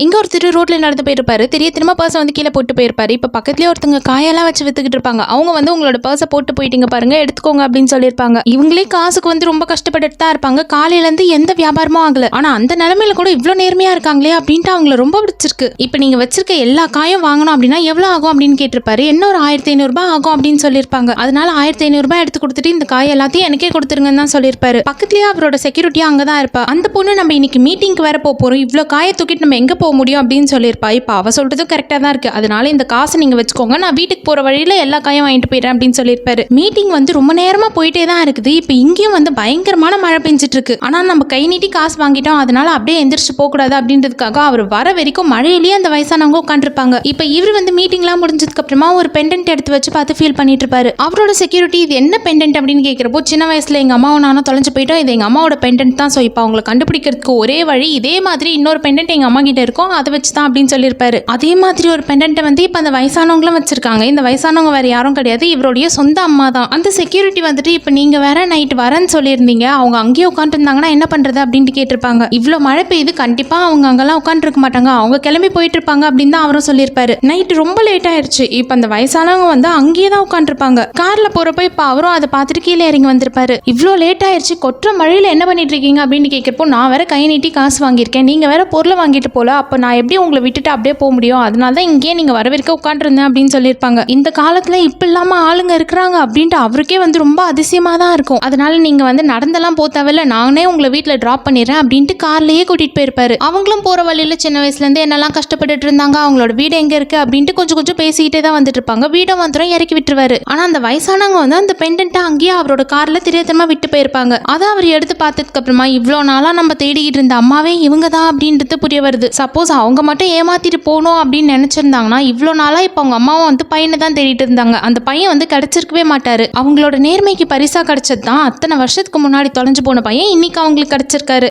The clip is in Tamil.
இங்க ஒருத்தர் ரோட்ல நடந்து போயிருப்பாரு. திரும்ப பர்ஸ வந்து கீழ போட்டு போயிருப்பாரு. இப்ப பக்கத்துலயே ஒருத்தங்க காயெல்லாம் வச்சு வித்துக்கிட்டு இருப்பாங்க. அவங்க வந்து உங்களோட பர்ஸ போட்டு போயிட்டீங்க பாருங்க, எடுத்துக்கோங்க அப்படின்னு சொல்லியிருப்பாங்க. இவங்களே காசுக்கு வந்து ரொம்ப கஷ்டப்பட்டுட்டு தான் இருப்பாங்க. காலையில இருந்து எந்த வியாபாரமும் ஆகல. ஆனா அந்த நிலைமையில கூட இவ்ளோ நேர்மையா இருக்காங்களே அப்படின்ட்டு அவங்கள ரொம்ப பிடிச்சிருக்கு. இப்ப நீங்க வச்சிருக்க எல்லா காயும் வாங்கணும் அப்படின்னா எவ்வளவு ஆகும் அப்படின்னு கேட்டிருப்பாரு. என்ன ஒரு 1500 ரூபாய் ஆகும் அப்படின்னு சொல்லியிருப்பாங்க. அதனால 1500 ரூபாய் எடுத்து கொடுத்துட்டு இந்த காய் எல்லாத்தையும் எனக்கே கொடுத்துருங்கன்னு தான் சொல்லியிருப்பாரு. பக்கத்துலயே அவரோட செக்யூரிட்டியா அங்கதான் இருப்பா. அந்த பொண்ணு நம்ம இன்னைக்கு மீட்டிங்க்கு வேற போறோம், இவ்ளோ காயை தூக்கிட்டு நம்ம எங்க போக முடியும் அப்படின்னு சொல்லியிருப்பா. இப்ப அவ சொல்றதும் கரெக்டா தான் இருக்கு. அதனால இந்த காசை நீங்க வச்சுக்கோங்க, நான் வீட்டுக்கு போற வழியில எல்லா காயும் வாங்கிட்டு போயிடுறேன் அப்படின்னு சொல்லியிருப்பாரு. மீட்டிங் வந்து ரொம்ப நேரமா போயிட்டே தான் இருக்குது. இப்ப இங்கேயும் வந்து பயங்கரமான மழை பெஞ்சிட்டு இருக்கு. ஆனா நம்ம கை நீட்டி காசு வாங்கிட்டோம், அதனால அப்படியே எந்திரிச்சு போக கூடாது அப்படின்றதுக்காக அவர் வர வரைக்கும் மழையிலேயே அந்த வயசானவங்க உட்காந்துருப்பாங்க. இப்ப இவர் வந்து மீட்டிங்லாம் முடிஞ்சதுக்கு அப்புறமா ஒரு பெண்டன்ட் எடுத்து வச்சு பார்த்து ஃபீல் பண்ணிட்டு இருப்பாரு. அவரோட செக்யூரிட்டி இது என்ன பெண்டன்ட் அப்படின்னு கேட்கிறப்போ, சின்ன வயசுல எங்க அம்மாவும் நானும் தொலைஞ்சு போயிட்டோம், இது எங்க அம்மாவோட பெண்டன்ட் தான். ஸோ இப்போ அவங்களை கண்டுபிடிக்கிறதுக்கு ஒரே வழி இதே மாதிரி இன்னொரு பெண்டன்ட் எங்க அம்மா கிட்ட இருக்கும், அதை வச்சு தான் அப்படின்னு சொல்லியிருப்பாரு. அதே மாதிரி ஒரு பெண்டன்ட்டை வந்து இப்போ அந்த வயசானவங்களும் வச்சிருக்காங்க. இந்த வயசானவங்க வேற யாரும் கிடையாது, இவருடைய சொந்த அம்மா தான். அந்த செக்யூரிட்டி வந்துட்டு இப்போ நீங்க வேற நைட் வரேன்னு சொல்லியிருந்தீங்க, அவங்க அங்கேயே உட்காந்து இருந்தாங்கன்னா என்ன பண்றது அப்படின்ட்டு கேட்டிருப்பாங்க. இவ்வளோ மழை பெய்யுது, கண்டிப்பா அவங்க அங்கெல்லாம் உட்காந்து இருக்க மாட்டாங்க, அவங்க கிளம்பி போயிட்டு இருப்பாங்க அப்படின்னு தான் அவரும் சொல்லியிருப்பாரு. நைட் ரொம்ப லேட் ஆயிடுச்சு. இப்போ அந்த வயசானவங்க வந்து அங்கேயே தான் உட்காந்துருப்பாங்க. கார்ல போறப்ப இப்போ அவரும் அதை பார்த்துட்டு கீழே இறங்கி வந்திருப்பாரு. இவ்வளோ லேட் ஆயிடுச்சு, கொற்ற மழையில என்ன பண்ணிட்டு இருக்கீங்க அப்படின்னு கேட்கிறப்போ, நான் வேற கை நீட்டி காசு வாங்கியிருக்கேன், நீங்க வேற பொருளை வாங்கிட்டு போல, அப்போ நான் எப்படி உங்களை விட்டுட்டு அப்படியே போக முடியும், அதனால தான் இங்கேயே நீங்க வரவேற்க உட்காந்துருந்தேன் அப்படின்னு சொல்லியிருப்பாங்க. இந்த காலத்துல இப்ப இல்லாம ஆளுங்க இருக்கிறாங்க அப்படின்ட்டு அவருக்கே வந்து ரொம்ப அதிசயமா தான் இருக்கும். அதனால நீங்க வந்து நடந்தெல்லாம் போ தேவையில்ல, நானே உங்களை வீட்டுல டிராப் பண்ணிடுறேன் அப்படின்ட்டு கார்லயே கூட்டிட்டு போயிருப்பாரு. அவங்களும் போற வழியில சின்ன வயசுல இருந்து என்னெல்லாம் கஷ்டப்பட்டுட்டு இருந்தாங்க, அவங்களோட வீடு எங்க இருக்கு அப்படின்ட்டு கொஞ்சம் கொஞ்சம் பேசிக்கிட்டே தான் வந்துட்டு இருப்பாங்க. வீடை மாத்திரம் இறக்கி விட்டுருவாரு. ஆனா அந்த வயசானவங்க வந்து அந்த பெண்டன்ட்டை அங்கேயே அவரோட கார்ல தெரியாதமா விட்டு போயிருப்பாங்க. அதை அவர் எடுத்து பார்த்ததுக்கு அப்புறமா இவ்வளவு நாளா நம்ம தேடிக்கிட்டு இருந்த அம்மாவே இவங்க தான் அப்படின்றது புரிய வருது. சப்போஸ் அவங்க மட்டும் ஏமாத்திட்டு போகணும் அப்படின்னு நினைச்சிருந்தாங்கன்னா இவ்வளோ நாளா இப்போ அவங்க அம்மாவும் வந்து பையனை தான் தேடிட்டு இருந்தாங்க. அந்த பையன் வந்து கிடைச்சிருக்கவே மாட்டாரு. அவங்களோட நேர்மைக்கு பரிசா கிடைச்சது தான் அத்தனை வருஷத்துக்கு முன்னாடி தொலைஞ்சு போன பையன் இன்னைக்கு அவங்களுக்கு கிடைச்சிருக்காரு.